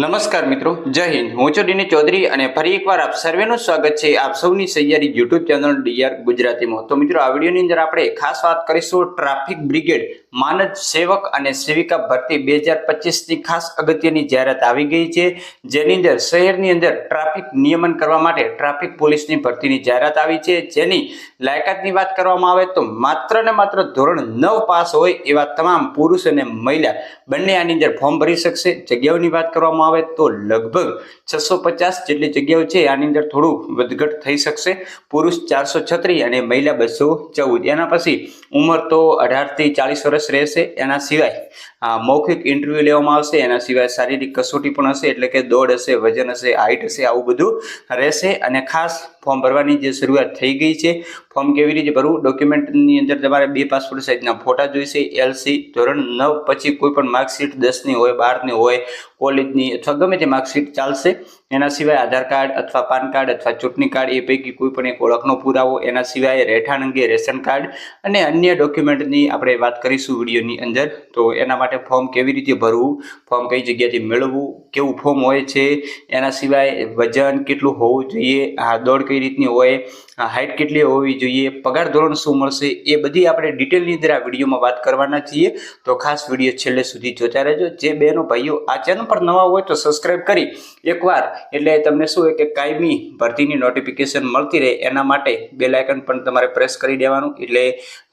નમસ્કાર મિત્રો, જય હિન્દ। હું છું ડીની ચૌધરી અને ફરી એકવાર આપ સર્વેનું સ્વાગત છે આપ સૌની સૈયારી યુટ્યુબ ચેનલ ડીઆર ગુજરાતીમાં। તો મિત્રો, આ વિડીયોની અંદર આપણે ખાસ વાત કરીશું ટ્રાફિક બ્રિગેડ માનદ સેવક અને સેવિકા ભરતી 2025ની ખાસ અગત્યની જાહેરાત આવી ગઈ છે, જેની અંદર શહેરની અંદર ટ્રાફિક નિયમન કરવા માટે ટ્રાફિક પોલીસની ભરતીની જાહેરાત આવી છે। જેની લાયકાતની વાત કરવામાં આવે તો માત્ર ને માત્ર ધોરણ 9 પાસ હોય એવા તમામ પુરુષ અને મહિલા બંને આની અંદર ફોર્મ ભરી શકશે। જગ્યાઓની વાત કરવામાં આવે તો લગભગ 650 જેટલી જગ્યાઓ છે, આની અંદર થોડું વધઘટ થઈ શકશે। પુરુષ 436 અને મહિલા 214। એના પછી ઉંમર તો 18 થી 40 વર્ષ રહેશે। એના સિવાય મૌખિક ઇન્ટરવ્યુ લેવામાં આવશે। એના સિવાય શારીરિક કસોટી પણ હશે, એટલે કે દોડ હશે, વજન હશે, હાઈટ હશે, આવું બધું રહેશે। અને ખાસ ફોર્મ ભરવાની જે શરૂઆત થઈ ગઈ છે। ફોર્મ કેવી રીતે ભરવું? ડોક્યુમેન્ટની અંદર તમારે 2 પાસપોર્ટ સાઇઝના ફોટા જોઈશે, એલસી, ધોરણ 9 પછી કોઈ પણ માર્કશીટ 10ની હોય, 12ની હોય, કોલેજની અથવા ગમે તે માર્કશીટ ચાલશે। એના સિવાય આધાર કાર્ડ અથવા પાન કાર્ડ અથવા ચૂંટણી કાર્ડ, એ પૈકી કોઈ પણ એક ઓળખનો પુરાવો। એના સિવાય રહેઠાણ અંગે રેશન કાર્ડ અને અન્ય ડોક્યુમેન્ટની આપણે વાત કરીશું વિડીયોની અંદર। તો એના માટે ફોર્મ કેવી રીતે ભરવું, ફોર્મ કઈ જગ્યાથી મેળવવું, કેવું ફોર્મ હોય છે, એના સિવાય વજન કેટલું હોવું જોઈએ, દોડ કઈ રીતની હોય, હાઈટ કેટલી હોવી જોઈએ, પગાર ધોરણ શું મળશે, એ બધી આપણે ડિટેલની અંદર આ વિડીયોમાં વાત કરવાના છીએ। તો ખાસ વિડીયો છેલ્લે સુધી જોતા રહેજો। જે બહેનો ભાઈઓ આ ચેનલ પર નવા હોય તો સબસ્ક્રાઇબ કરી એકવાર, એટલે તમને શું હોય કે કાયમી ભરતીની નોટિફિકેશન મળતી રહે, એના માટે બેલ આઇકન પણ તમારે પ્રેસ કરી દેવાનું। એટલે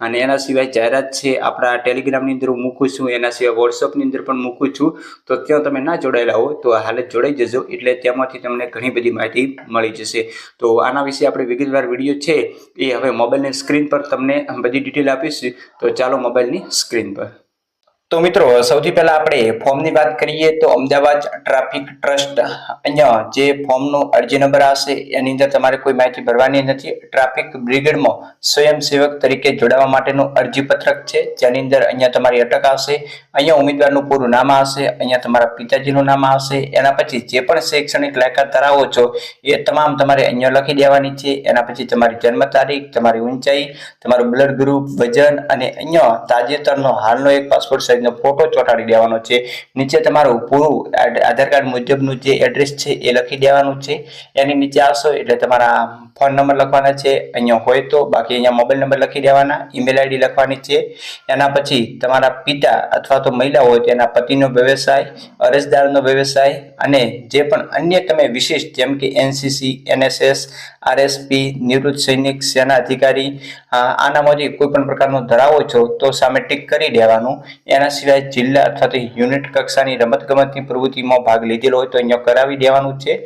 અને એના સિવાય જાહેરાત છે આપણા ટેલિગ્રામની અંદર હું મૂકું છું, એના સિવાય વોટ્સઅપની અંદર પણ મૂકું છું। તો ત્યાં તમે ના જોડાયેલા હોય તો હાલ જોડાઈ જજો, એટલે તેમાંથી તમને ઘણી બધી માહિતી મળી જશે। તો આના વિશે આપણે વિગતવાર વિડીયો છે એ હવે મોબાઈલની સ્ક્રીન પર તમને બધી ડિટેલ આપીશું। તો ચાલો મોબાઈલની સ્ક્રીન પર। તો મિત્રો, સૌથી પહેલા આપણે ફોર્મની વાત કરીએ તો અમદાવાદ ટ્રાફિક ટ્રસ્ટ, અહીંયા જે ફોર્મનો અરજી નંબર આવશે એની અંદર તમારે કોઈ માહિતી ભરવાની નથી। ટ્રાફિક બ્રિગેડમાં સ્વયંસેવક તરીકે જોડાવા માટેનું અરજી પત્રક છે, જેની અંદર અહીંયા તમારી અટક આવશે, અહીંયા ઉમેદવારનું પૂરું નામ આવશે, અહીંયા તમારા પિતાજીનું નામ આવશે। એના પછી જે પણ શૈક્ષણિક લાયકાત ધરાવો છો એ તમામ તમારે અહીંયા લખી દેવાની છે। એના પછી તમારી જન્મ તારીખ, તમારી ઊંચાઈ, તમારું બ્લડ ગ્રુપ, વજન અને અહીંયા તાજેતરનો હાલનો એક પાસપોર્ટ સાઇઝ ફોટો ચોંટાડી દેવાનો છે। નીચે તમારું પૂરું આધાર કાર્ડ મુજબનું જે એડ્રેસ છે એ લખી દેવાનું છે। એની નીચે આવશો એટલે તમારા ફોન નંબર લખવાના છે અહીંયા હોય તો, બાકી અહીંયા મોબાઈલ નંબર લખી દેવાના, ઈમેલ આઈડી લખવાની છે। એના પછી તમારા પિતા અથવા તો મહિલા હોય તો એના પતિનો વ્યવસાય, અરજદારનો વ્યવસાય અને જે પણ અન્ય તમે વિશિષ્ટ જેમ કે એનસીસી, એનએસએસ, આરએસપી, નિવૃત્ત સૈનિક, સેના અધિકારી, આનામાંથી કોઈ પણ પ્રકારનો ધરાવો છો તો સામે ટીક કરી દેવાનું। એના સિવાય જિલ્લા અથવા તો યુનિટ કક્ષાની રમતગમતની પ્રવૃત્તિમાં ભાગ લીધેલો હોય તો અહીંયા કરાવી દેવાનું છે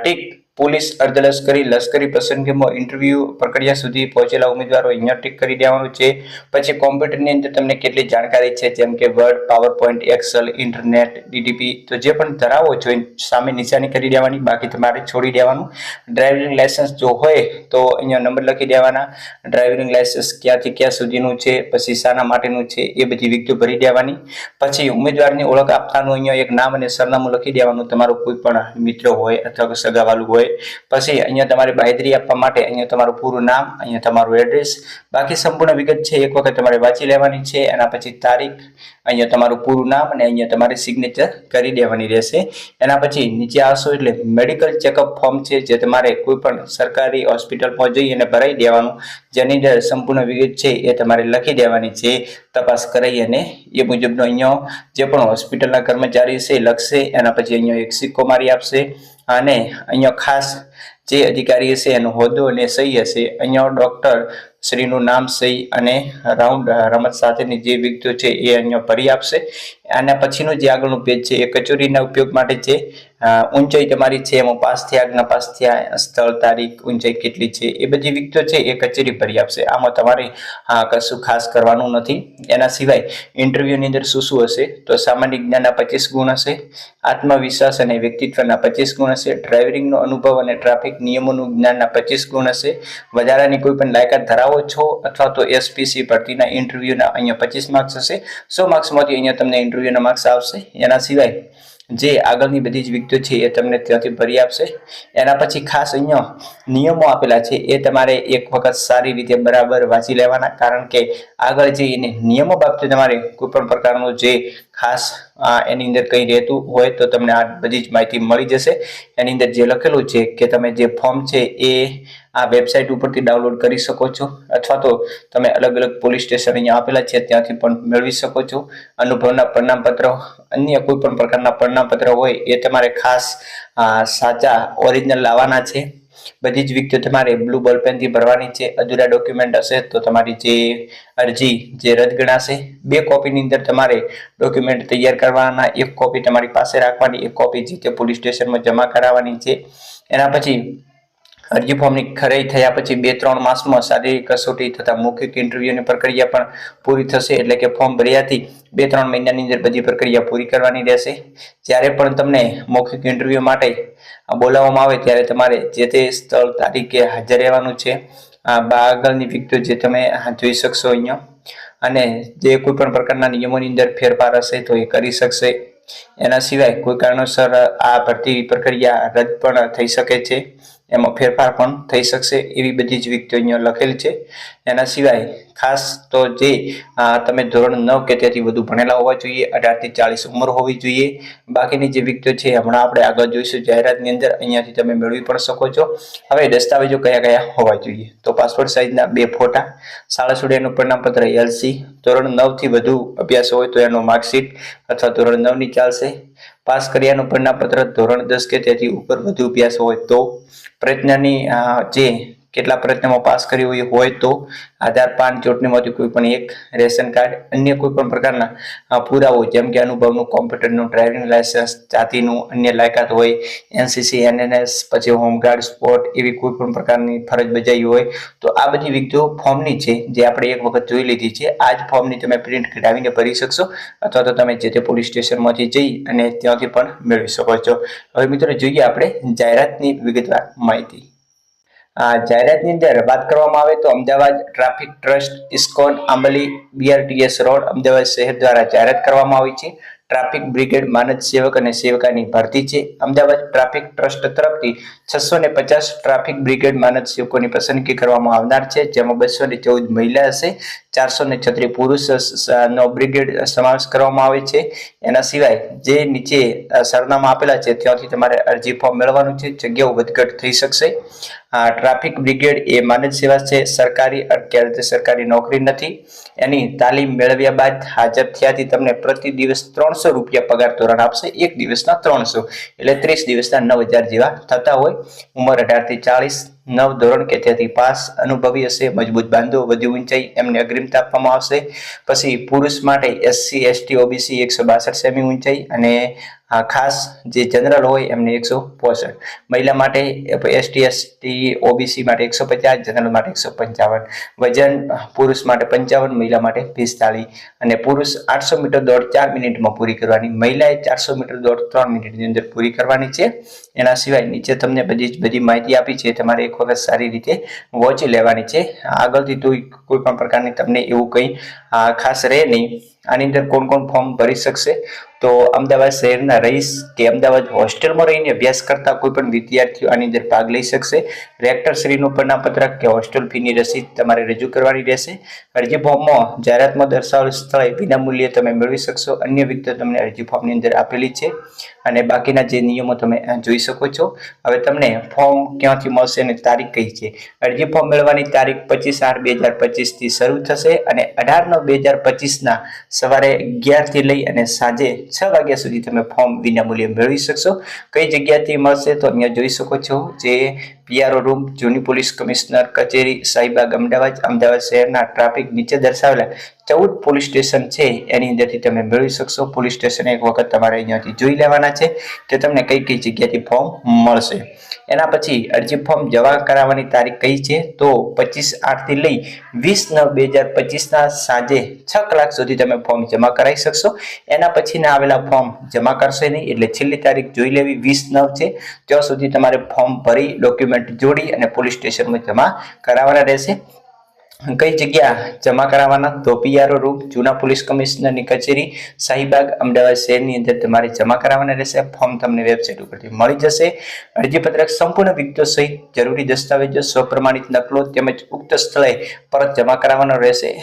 ટીક। પોલીસ, અર્ધલશ્કરી, લશ્કરી પસંદગીમાં ઇન્ટરવ્યુ પ્રક્રિયા સુધી પહોંચેલા ઉમેદવારો અહીંયા ટીક કરી દેવાનું છે। પછી કોમ્પ્યુટરની અંદર તમને કેટલી જાણકારી છે, જેમ કે Word, PowerPoint, Excel, internet, DTP, તો જે પણ ધરાવો છો સામે નિશાની કરી દેવાની, બાકી તમારે છોડી દેવાનું। ડ્રાઇવિંગ લાયસન્સ જો હોય તો અહીંયા નંબર લખી દેવાના, ડ્રાઇવિંગ લાયસન્સ ક્યાંથી ક્યાં સુધીનું છે, પછી શાના માટેનું છે, એ બધી વિગતો ભરી દેવાની। પછી ઉમેદવારની ઓળખ આપવાનું અહીંયા એક નામ અને સરનામું લખી દેવાનું, તમારું કોઈ પણ મિત્ર હોય અથવા સગાવાલું હોય। પછી અહીંયા તમારે બાંહેધરી આપવા માટે અહીંયા તમારું પૂરું નામ, અહીંયા તમારું એડ્રેસ, બાકી સંપૂર્ણ વિગત છે એક વખત તમારે વાંચી લેવાની છે। એના પછી તારીખ, અહીંયા તમારું પૂરું નામ અને અહીંયા તમારે સિગ્નેચર કરી દેવાની રહેશે। એના પછી નીચે આવશો એટલે મેડિકલ ચેકઅપ ફોર્મ છે, જે તમારે કોઈ પણ સરકારી હોસ્પિટલમાં જઈ અને ભરાઈ દેવાનું, જેની અંદર સંપૂર્ણ વિગત છે એ તમારે લખી દેવાની છે, તપાસ કરાઈ અને એ મુજબનો અહીંયા જે પણ હોસ્પિટલના કર્મચારી છે લખશે। એના પછી અહીંયા એક સિક્કો મારી આપશે અને અહીંયા ખાસ જે અધિકારી હશે એનો હોદ્દો અને સહી હશે, અહીંયા ડોક્ટર શ્રીનું નામ, સહી અને રાઉન્ડ રમત સાથેની જે વિગતો છે એ અહીંયા ભરી આપશે। આના પછીનું જે આગળનું પેજ છે એ કચેરીના ઉપયોગ માટે છે। ઊંચાઈ તમારી છે એમાં પાસ થયા કે ના પાસ થયા, સ્થળ, તારીખ, ઊંચાઈ કેટલી છે, એ બધી વિગતો છે એ કચેરી ભરી આપશે। આમાં તમારે કશું ખાસ કરવાનું નથી। એના સિવાય ઇન્ટરવ્યુની અંદર શું શું હશે તો સામાન્ય જ્ઞાનના 25 ગુણ હશે, આત્મવિશ્વાસ અને વ્યક્તિત્વના 25 ગુણ હશે, ડ્રાઇવિંગનો અનુભવ અને ટ્રાફિક નિયમોનું જ્ઞાનના 25 ગુણ હશે, વધારાની કોઈ પણ લાયકાત ધરાવો છો અથવા તો એસપીસી ભરતીના ઇન્ટરવ્યુના અહીંયા 25 માર્ક્સ હશે। 100 માર્ક્સમાંથી અહીંયા તમને ઇન્ટરવ્યુના માર્ક્સ આવશે। એના સિવાય જે આગળની બધી જ વિગતો છે એ તમને ત્યાંથી ભરી આપશે। એના પછી ખાસ અહીંયા નિયમો આપેલા છે એ તમારે એક વખત સારી રીતે બરાબર વાંચી લેવાના, કારણ કે આગળ જઈને નિયમો બાબતે તમારે કોઈ પણ પ્રકારનો જે ખાસ એની અંદર કંઈ રહેતું હોય તો તમને આ બધી જ માહિતી મળી જશે. એની અંદર જે લખેલું છે કે તમે જે ફોર્મ છે એ આ વેબસાઇટ ઉપરથી ડાઉનલોડ કરી શકો છો, અથવા તો તમે અલગ અલગ પોલીસ સ્ટેશન અહીંયા આપેલા છે ત્યાંથી પણ મેળવી શકો છો. અનુભવના પ્રમાણપત્ર, અન્ય કોઈ પણ પ્રકારના પ્રમાણપત્ર હોય એ તમારે ખાસ સાચા ઓરિજિનલ લાવવાના છે. બધી જ વિગતો તમારે બ્લુ બોલપેનથી ભરવાની છે. અધૂરા ડોક્યુમેન્ટ હશે તો તમારી જે અરજી જે રદ ગણાશે. 2 કોપીની અંદર તમારે ડોક્યુમેન્ટ તૈયાર કરવાના, 1 કોપી તમારી પાસે રાખવાની, 1 કોપી જે તે પોલીસ સ્ટેશનમાં જમા કરાવવાની છે. એના પછી અરજી ફોર્મની ખરાઈ થયા પછી 2-3 માસમાં શારીરિક કસોટી તથા મૌખિક ઇન્ટરવ્યુની પ્રક્રિયા પણ પૂરી થશે. એટલે કે ફોર્મ ભર્યાથી 2-3 મહિનાની અંદર બધી પ્રક્રિયા પૂરી કરવાની રહેશે. જ્યારે પણ તમને મૌખિક ઇન્ટરવ્યુ માટે બોલાવવામાં આવે ત્યારે તમારે જે તે સ્થળ તારીખે હાજર રહેવાનું છે. આગળની વિગતો જે તમે જોઈ શકશો અહીંયા. અને જે કોઈ પણ પ્રકારના નિયમોની અંદર ફેરફાર હશે તો એ કરી શકશે. એના સિવાય કોઈ કારણોસર આ ભરતી પ્રક્રિયા રદ પણ થઈ શકે છે, એમાં ફેરફાર પણ થઈ શકશે. એવી બધી જ વિગતો અહીંયા લખેલ છે. એના સિવાય ખાસ તો જે તમે ધોરણ 9 કે તેથી વધુ ભણેલા હોવા જોઈએ, 18 થી 40 ઉંમર હોવી જોઈએ. બાકીની જે વિગતો છે હમણાં આપણે આગળ જોઈશું જાહેરાતની અંદર, અહીંયાથી તમે મેળવી પણ શકો છો. હવે દસ્તાવેજો કયા કયા હોવા જોઈએ તો પાસપોર્ટ સાઇઝના 2 ફોટા, શાળા છોડ્યાનું પ્રમાણપત્ર LC, ધોરણ 9 થી વધુ અભ્યાસ હોય તો એનો માર્કશીટ અથવા ધોરણ 9 ની ચાલશે. પાસ કર્યાનું પ્રમાણપત્ર ધોરણ 10 કે તેથી ઉપર વધુ અભ્યાસ હોય તો, પ્રયત્નની જે કેટલા પ્રયત્નમાં પાસ કર્યું હોય તો, આધાર, પાન, ચૂંટણીમાંથી કોઈ પણ એક, રેશન કાર્ડ, અન્ય કોઈ પણ પ્રકારના પુરાવો જેમ કે અનુભવનું, કોમ્પ્યુટરનું, ડ્રાઇવિંગ લાયસન્સ, જાતિનું અન્ય લાયકાત હોય, NCC, NNS, પછી હોમગાર્ડ, સ્પોર્ટ એવી કોઈ પણ પ્રકારની ફરજ બજાવી હોય તો આ બધી વિગતો ફોર્મની છે જે આપણે એક વખત જોઈ લીધી છે. આ જ ફોર્મની તમે પ્રિન્ટ કઢાવીને ભરી શકશો, અથવા તો તમે જે તે પોલીસ સ્ટેશનમાંથી જઈ અને ત્યાંથી પણ મેળવી શકો છો. હવે મિત્રો જોઈએ આપણે જાહેરાતની વિગતવાર માહિતી. જાહેરાતની અંદર વાત કરવામાં આવે તો અમદાવાદ ટ્રાફિક ટ્રસ્ટ, ઇસ્કોન, આંબલી, BRTS રોડ, અમદાવાદ શહેર દ્વારા જાહેરાત કરવામાં આવી છે. ટ્રાફિક બ્રિગેડ માનદ સેવક અને સેવકાની ભરતી છે. અમદાવાદ ટ્રાફિક ટ્રસ્ટ તરફથી 650 ટ્રાફિક બ્રિગેડ માનદ સેવકોની પસંદગી કરવામાં આવનાર છે, જેમાં 214 મહિલા હશે, 436 પુરુષનો બ્રિગેડ સમાવેશ કરવામાં આવે છે. એના સિવાય જે નીચે સરનામા આપેલા છે ત્યાંથી તમારે અરજી ફોર્મ મેળવવાનું છે. જગ્યાઓ વધઘટ થઈ શકશે. ટ્રાફિક બ્રિગેડ એ માનદ સેવા છે, સરકારી અત્યારે સરકારી નોકરી નથી. એની તાલીમ મેળવ્યા બાદ હાજર થયાથી તમને પ્રતિ દિવસ 300 રૂપિયા પગાર ધોરણ આપશે. એક દિવસના 300 એટલે 30 દિવસના 9000 જેવા થતા હોય. ઉંમર 18 થી 40, 9 ધોરણ કે તેથી પાસ, અનુભવી હશે, મજબૂત બાંધો, વધુ ઊંચાઈ એમને અગ્રિમતા આપવામાં આવશે. પછી પુરુષ માટે SC, ST, OBC 162 સેમી ઊંચાઈ અને ખાસ જે જનરલ હોય એમને 165. મહિલા માટે ST, ST, OBC માટે 150, જનરલ માટે 155. વજન પુરુષ માટે 55, મહિલા માટે 45. અને પુરુષ 800 મીટર દોડ 4 મિનિટમાં પૂરી કરવાની, મહિલાએ 400 મીટર દોડ 3 મિનિટની અંદર પૂરી કરવાની છે. એના સિવાય નીચે તમને બધી માહિતી આપી છે, તમારે એક વખત સારી રીતે વોચી લેવાની છે. આગળથી કોઈ પણ પ્રકારની તમને એવું કંઈ ખાસ રહે નહીં. આની અંદર કોણ કોણ ફોર્મ ભરી શકશે તો અમદાવાદ શહેરના રહીશ કે અમદાવાદ હોસ્ટેલમાં રહીને અભ્યાસ કરતા કોઈ પણ વિદ્યાર્થીઓ આની અંદર ભાગ લઈ શકશે. રેક્ટર શ્રીનું પ્રમાણપત્ર કે હોસ્ટેલ ફીની રસીદ તમારે રજૂ કરવાની રહેશે. અરજી ફોર્મમાં જાહેરાતમાં દર્શાવેલ સ્થળે વિનામૂલ્યે તમે મેળવી શકશો. અન્ય વિગતો તમને અરજી ફોર્મની અંદર આપેલી છે અને બાકીના જે નિયમો તમે જોઈ શકો છો. હવે તમને ફોર્મ ક્યાંથી મળશે અને તારીખ કઈ છે. અરજી ફોર્મ મેળવવાની તારીખ 25/8/2025 થી શરૂ થશે અને 18/9/2025 સવારે 11 થી લઈ અને સાંજે 6 વાગ્યા સુધી તમે ફોર્મ વિનામૂલ્યે મેળવી શકશો. કઈ જગ્યાથી મળશે તો અહીંયા જોઈ શકો છો, જે PRO રૂમ, જૂની પોલીસ કમિશનર કચેરી, શાહીબાગ, અમદાવાદ શહેરના ટ્રાફિક નીચે દર્શાવેલા 14 પોલીસ સ્ટેશન છે એની અંદરથી તમે મેળવી શકશો. પોલીસ સ્ટેશન એક વખત તમારે અહીંયાથી જોઈ લેવાના છે કે તમને કઈ જગ્યાથી ફોર્મ મળશે. એના પછી અરજી ફોર્મ જમા કરાવવાની તારીખ કઈ છે તો 25/8 થી લઈ 20/9/2025 સાંજે 6 કલાક સુધી તમે ફોર્મ જમા કરાવી શકશો. એના પછીના આવેલા ફોર્મ જમા કરશે નહીં, એટલે છેલ્લી તારીખ જોઈ લેવી 20/9 છે. ત્યાં સુધી તમારે ફોર્મ ભરી ડોક્યુમેન્ટ જોડી અને પોલીસ સ્ટેશનમાં જમા કરાવવાના રહેશે. કઈ જગ્યા જમા કરાવવાના તો પીઆરઓ રૂમ, જૂના પોલીસ કમિશનરની કચેરી, શાહીબાગ, અમદાવાદ શહેરની અંદર તમારે જમા કરાવવાના રહેશે. ફોર્મ તમને વેબસાઇટ ઉપરથી મળી જશે. અરજીપત્રક સંપૂર્ણ વિગતો સહિત જરૂરી દસ્તાવેજો, સ્વપ્રમાણિત નકલો તેમજ ઉક્ત સ્થળે પરત જમા કરાવવાનો રહેશે.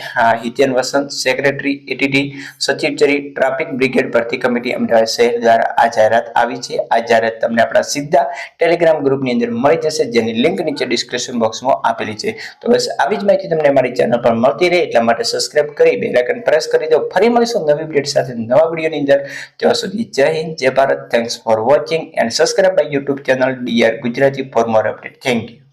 હિતેન વસંત, સેક્રેટરી એટીટી સચિવચરી ટ્રાફિક બ્રિગેડ ભરતી કમિટી અમદાવાદ શહેર દ્વારા આ જાહેરાત આવી છે. આ જાહેરાત તમને આપણા સીધા ટેલિગ્રામ ગ્રુપની અંદર મળી જશે, જેની લિંક નીચે ડિસ્ક્રિપ્શન બોક્સમાં આપેલી છે. તો બસ આવી જ માહિતી તમને અમારી ચેનલ પર મળતી રહે એટલા માટે સબસ્ક્રાઇબ કરી બેલ આઇકન પ્રેસ કરી દો. ફરી મળીશું નવી અપડેટ સાથે નવા વિડીયોની અંદર. ત્યાં સુધી જય હિન્દ, જય Bharat. Thanks for watching and subscribe my YouTube channel DR Gujarati for more update. Thank you.